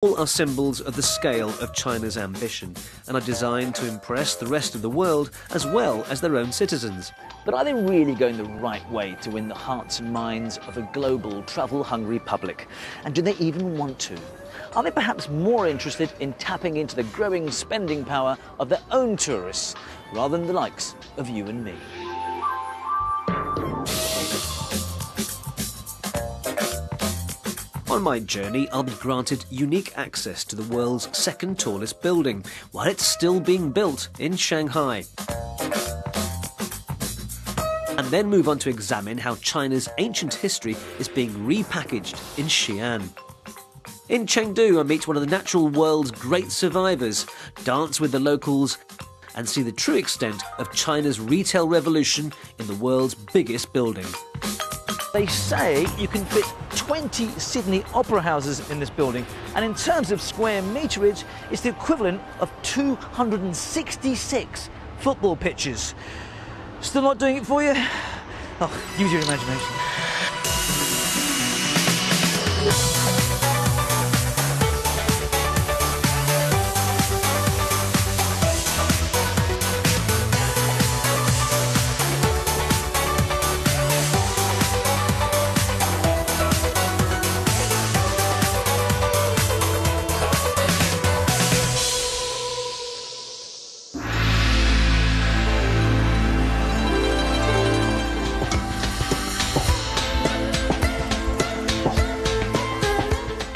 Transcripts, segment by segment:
All are symbols of the scale of China's ambition and are designed to impress the rest of the world as well as their own citizens. But are they really going the right way to win the hearts and minds of a global, travel-hungry public? And do they even want to? Are they perhaps more interested in tapping into the growing spending power of their own tourists rather than the likes of you and me? On my journey, I'll be granted unique access to the world's second tallest building, while it's still being built in Shanghai. And then move on to examine how China's ancient history is being repackaged in Xi'an. In Chengdu, I meet one of the natural world's great survivors, dance with the locals, and see the true extent of China's retail revolution in the world's biggest building. They say you can fit 20 Sydney opera houses in this building, and in terms of square meterage, it's the equivalent of 266 football pitches. Still not doing it for you? Oh, use your imagination.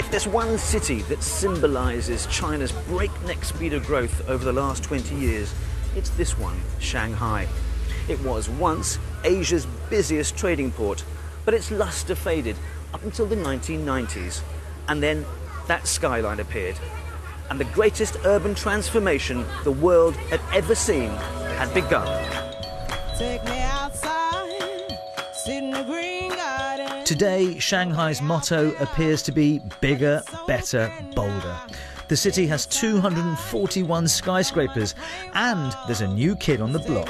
There's one city that symbolises China's breakneck speed of growth over the last 20 years. It's this one, Shanghai. It was once Asia's busiest trading port, but its lustre faded up until the 1990s. And then that skyline appeared, and the greatest urban transformation the world had ever seen had begun. Take me outside, sit in the green garden. Today, Shanghai's motto appears to be bigger, better, bolder. The city has 241 skyscrapers, and there's a new kid on the block.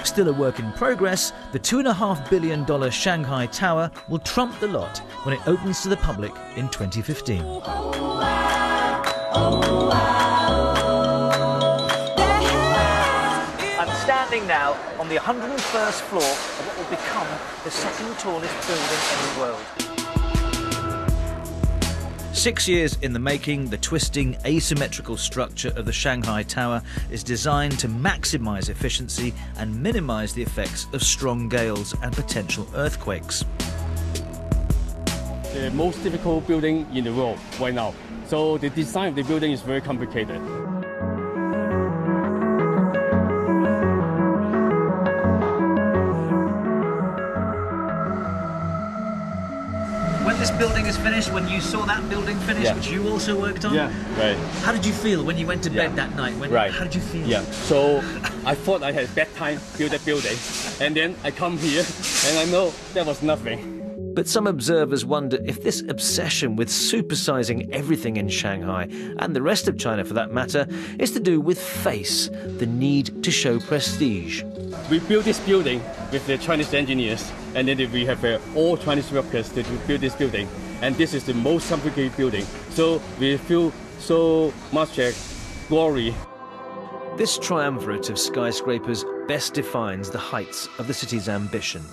Still a work in progress, the $2.5 billion Shanghai Tower will trump the lot when it opens to the public in 2015. I'm standing now on the 101st floor of what will become the second tallest building in the world. 6 years in the making, the twisting, asymmetrical structure of the Shanghai Tower is designed to maximise efficiency and minimise the effects of strong gales and potential earthquakes. The most difficult building in the world right now. So the design of the building is very complicated. When this building is finished, when you saw that building finished, which you also worked on, right. How did you feel when you went to bed that night? How did you feel? Yeah, so I thought I had a bad time build that building, and then I come here and I know there was nothing. But some observers wonder if this obsession with supersizing everything in Shanghai, and the rest of China for that matter, is to do with face, the need to show prestige. We built this building with the Chinese engineers, and then we have all Chinese workers to build this building. And this is the most complicated building, so we feel so much glory. This triumvirate of skyscrapers best defines the heights of the city's ambition.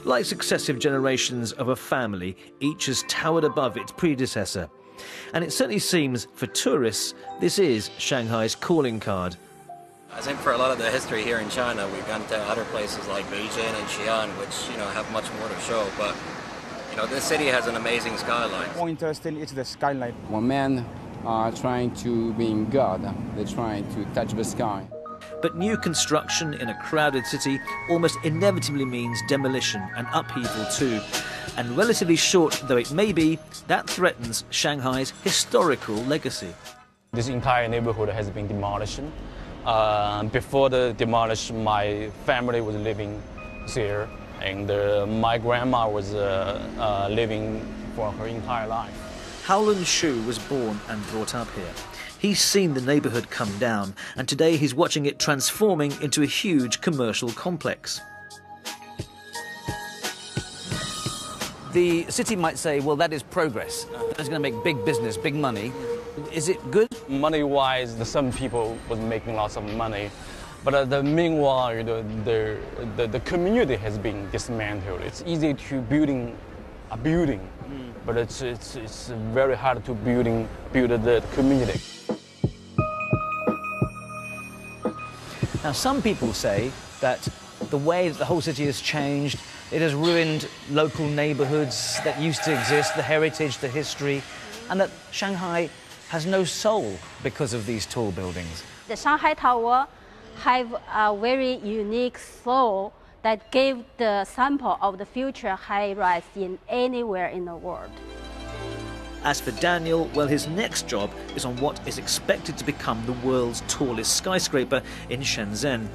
Like successive generations of a family, each has towered above its predecessor. And it certainly seems, for tourists, this is Shanghai's calling card. I think for a lot of the history here in China, we've gone to other places like Beijing and Xi'an, which, have much more to show. But, this city has an amazing skyline. More interesting is the skyline. When men are trying to be God, they're trying to touch the sky. But new construction in a crowded city almost inevitably means demolition and upheaval too. And relatively short though it may be, that threatens Shanghai's historical legacy. This entire neighborhood has been demolished. Before the demolition, my family was living here, and my grandma was living for her entire life. Howlin Shu was born and brought up here. He's seen the neighbourhood come down, and today he's watching it transforming into a huge commercial complex. The city might say, well, that is progress. That's going to make big business, big money. Is it good? Money-wise, some people was making lots of money, but meanwhile, the community has been dismantled. It's easy to building a building, but it's very hard to build the community. Now, some people say that the way that the whole city has changed, it has ruined local neighborhoods that used to exist, the heritage, the history, and that Shanghai has no soul because of these tall buildings. The Shanghai Tower have a very unique soul that gave the sample of the future high-rise in anywhere in the world. As for Daniel, well, his next job is on what is expected to become the world's tallest skyscraper in Shenzhen.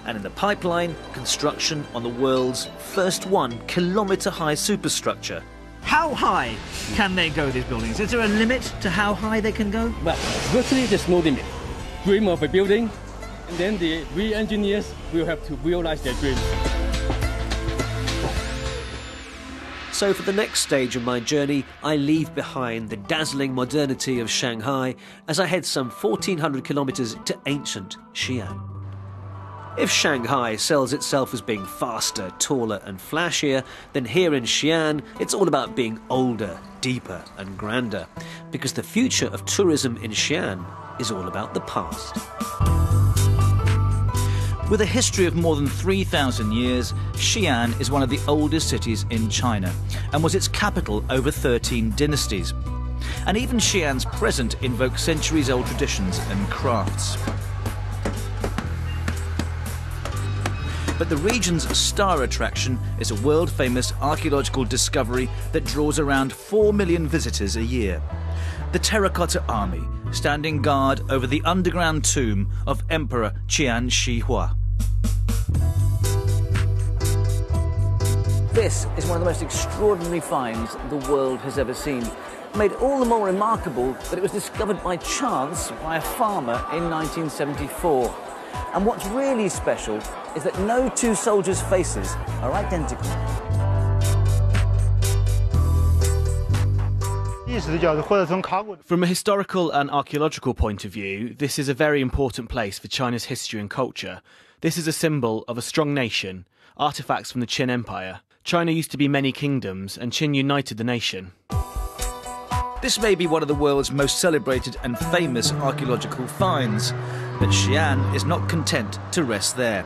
And in the pipeline, construction on the world's first 1 kilometre-high superstructure. How high can they go, these buildings? Is there a limit to how high they can go? Well, virtually there's no limit. Dream of a building, and then we engineers will have to realize their dreams. So for the next stage of my journey, I leave behind the dazzling modernity of Shanghai as I head some 1,400 kilometres to ancient Xi'an. If Shanghai sells itself as being faster, taller and flashier, then here in Xi'an it's all about being older, deeper and grander, because the future of tourism in Xi'an is all about the past. With a history of more than 3,000 years, Xi'an is one of the oldest cities in China and was its capital over 13 dynasties. And even Xi'an's present invokes centuries-old traditions and crafts. But the region's star attraction is a world-famous archaeological discovery that draws around 4 million visitors a year. The Terracotta Army, standing guard over the underground tomb of Emperor Qian Shi Huang. This is one of the most extraordinary finds the world has ever seen. Made all the more remarkable that it was discovered by chance by a farmer in 1974. And what's really special is that no 2 soldiers' faces are identical. From a historical and archaeological point of view, this is a very important place for China's history and culture. This is a symbol of a strong nation, artifacts from the Qin Empire. China used to be many kingdoms, and Qin united the nation. This may be one of the world's most celebrated and famous archaeological finds, but Xi'an is not content to rest there.